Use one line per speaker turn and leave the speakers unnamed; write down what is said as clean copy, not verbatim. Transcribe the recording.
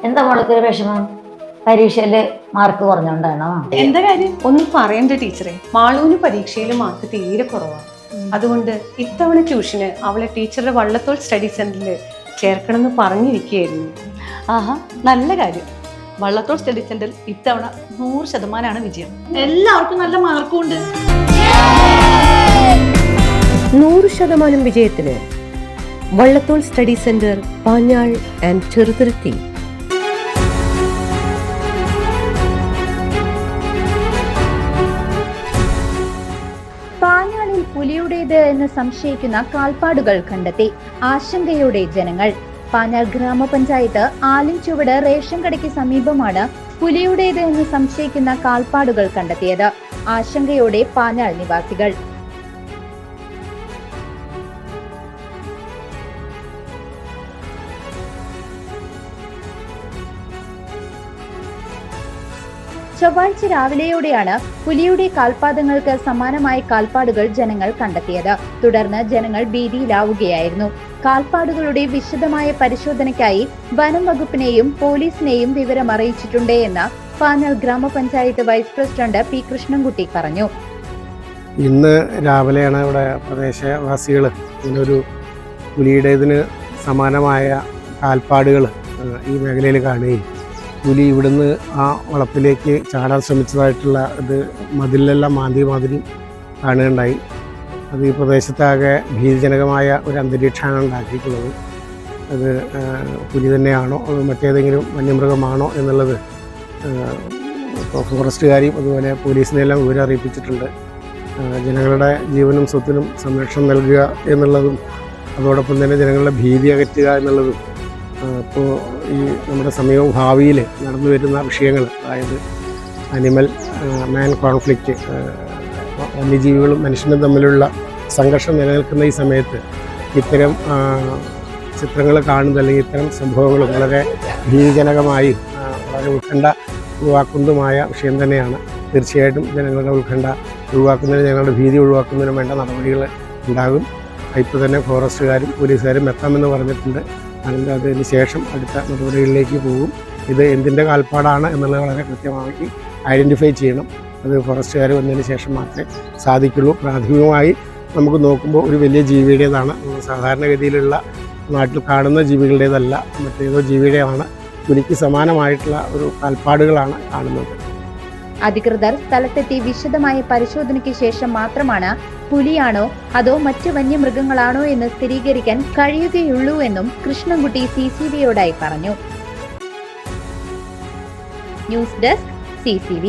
എന്താ മോൾക്ക് വിഷമം? പരീക്ഷയില് മാർക്ക് കുറഞ്ഞോണ്ടാണോ?
എന്താ കാര്യം? ഒന്നും പറയണ്ട ടീച്ചറെ. മാളൂന് പരീക്ഷയിൽ മാർക്ക് തീരെ കുറവാണ്. അതുകൊണ്ട് ഇത്തവണ ട്യൂഷന് അവളെ ടീച്ചറുടെ വള്ളത്തോൾ സ്റ്റഡി സെന്ററിൽ ചേർക്കണം എന്ന് പറഞ്ഞിരിക്കുകയായിരുന്നു.
ആഹാ, നല്ല കാര്യം. വള്ളത്തോൾ സ്റ്റഡി സെന്ററിൽ ഇത്തവണ 100% വിജയം. എല്ലാവർക്കും നല്ല മാർക്കും ഉണ്ട്.
100% വിജയത്തിന് Vallathol study centre, Panjal and Cheruthuruthy.
പാഞ്ഞാളിൽ പുലിയുടേത് എന്ന് സംശയിക്കുന്ന കാൽപ്പാടുകൾ കണ്ടെത്തി. ആശങ്കയോടെ ജനങ്ങൾ. പാഞ്ഞാൾ ഗ്രാമപഞ്ചായത്ത് ആലിൻചുവട് റേഷൻ കടയ്ക്ക് സമീപമാണ് പുലിയുടേത് എന്ന് സംശയിക്കുന്ന കാൽപ്പാടുകൾ കണ്ടെത്തിയത്. ആശങ്കയോടെ പാഞ്ഞാൾ നിവാസികൾ. ചൊവ്വാഴ്ച രാവിലെയോടെയാണ് പുലിയുടെ കാൽപാദങ്ങൾക്ക് സമാനമായ കാൽപ്പാടുകൾ ജനങ്ങൾ കണ്ടെത്തിയത്. തുടർന്ന് ജനങ്ങൾ ഭീതിയിലാവുകയായിരുന്നു. കാൽപ്പാടുകളുടെ വിശദമായ പരിശോധനയ്ക്കായി വനം വകുപ്പിനെയും പോലീസിനെയും വിവരം അറിയിച്ചിട്ടുണ്ട് എന്ന് പാഞ്ഞാൾ ഗ്രാമപഞ്ചായത്ത് വൈസ് പ്രസിഡന്റ് പി കൃഷ്ണൻകുട്ടി പറഞ്ഞു.
ഇന്ന് രാവിലെയാണ് ഇവിടെ പ്രദേശവാസികൾ ഇങ്ങനൊരു പുലിയുടേതിന് സമാനമായ കാൽപ്പാടുകൾ ഈ മേഖലയിൽ കാണുകയും പുലി ഇവിടുന്ന് ആ വളപ്പിലേക്ക് ചാടാൻ ശ്രമിച്ചതായിട്ടുള്ള ഇത് മതിലെല്ലാം മാതിരി കാണുകയുണ്ടായി. അത് ഈ പ്രദേശത്താകെ ഭീതിജനകമായ ഒരു അന്തരീക്ഷമാണ് ഉണ്ടാക്കിയിട്ടുള്ളത്. അത് പുലി തന്നെയാണോ അത് മറ്റേതെങ്കിലും വന്യമൃഗമാണോ എന്നുള്ളത് ഫോറസ്റ്റുകാരെയും അതുപോലെ പോലീസിനെല്ലാം വിവരം അറിയിപ്പിച്ചിട്ടുണ്ട്. ജനങ്ങളുടെ ജീവനും സ്വത്തിനും സംരക്ഷണം നൽകുക എന്നുള്ളതും അതോടൊപ്പം തന്നെ ജനങ്ങളുടെ ഭീതി അകറ്റുക എന്നുള്ളതും ഇപ്പോൾ ഈ നമ്മുടെ സമീപ ഭാവിയിൽ നടന്നു വരുന്ന വിഷയങ്ങൾ, അതായത് അനിമൽ മാൻ കോൺഫ്ലിക്റ്റ്, വന്യജീവികളും മനുഷ്യനും തമ്മിലുള്ള സംഘർഷം നിലനിൽക്കുന്ന ഈ സമയത്ത് ഇത്തരം ചിത്രങ്ങൾ കാണുന്നത് അല്ലെങ്കിൽ ഇത്തരം സംഭവങ്ങൾ വളരെ ഭീതിജനകമായി വളരെ ഉത്കണ്ഠ ഒഴിവാക്കുന്നതുമായ വിഷയം തന്നെയാണ്. തീർച്ചയായിട്ടും ജനങ്ങളുടെ ഉത്കണ്ഠ ഒഴിവാക്കുന്നതിന്, ജനങ്ങളുടെ ഭീതി ഒഴിവാക്കുന്നതിനും വേണ്ട നടപടികൾ ഉണ്ടാകും. ഇപ്പോൾ തന്നെ ഫോറസ്റ്റുകാരും പോലീസുകാരും എത്താമെന്ന് പറഞ്ഞിട്ടുണ്ട്. അതിന് ശേഷം അടുത്ത നടപടികളിലേക്ക് പോകും. ഇത് എന്തിൻ്റെ കാൽപ്പാടാണ് എന്നുള്ളത് വളരെ കൃത്യമായി ഐഡൻറ്റിഫൈ ചെയ്യണം. അത് ഫോറസ്റ്റുകാർ വന്നതിന് ശേഷം മാത്രമേ സാധിക്കുള്ളൂ. പ്രാഥമികമായി നമുക്ക് നോക്കുമ്പോൾ ഒരു വലിയ ജീവിയുടേതാണ്. സാധാരണഗതിയിലുള്ള നാട്ടിൽ കാണുന്ന ജീവികളുടേതല്ല, മറ്റേതോ ജീവിയുടെയാണ്. പുലിക്ക് സമാനമായിട്ടുള്ള ഒരു കാൽപ്പാടുകളാണ് കാണുന്നത്.
അധികൃതർ സ്ഥലത്തെത്തി വിശദമായ പരിശോധനയ്ക്ക് ശേഷം മാത്രമാണ് പുലിയാണോ അതോ മറ്റു വന്യമൃഗങ്ങളാണോ എന്ന് സ്ഥിരീകരിക്കാൻ കഴിയുകയുള്ളൂ എന്നും കൃഷ്ണൻകുട്ടി CCVയോടായി പറഞ്ഞു. News desk CCV.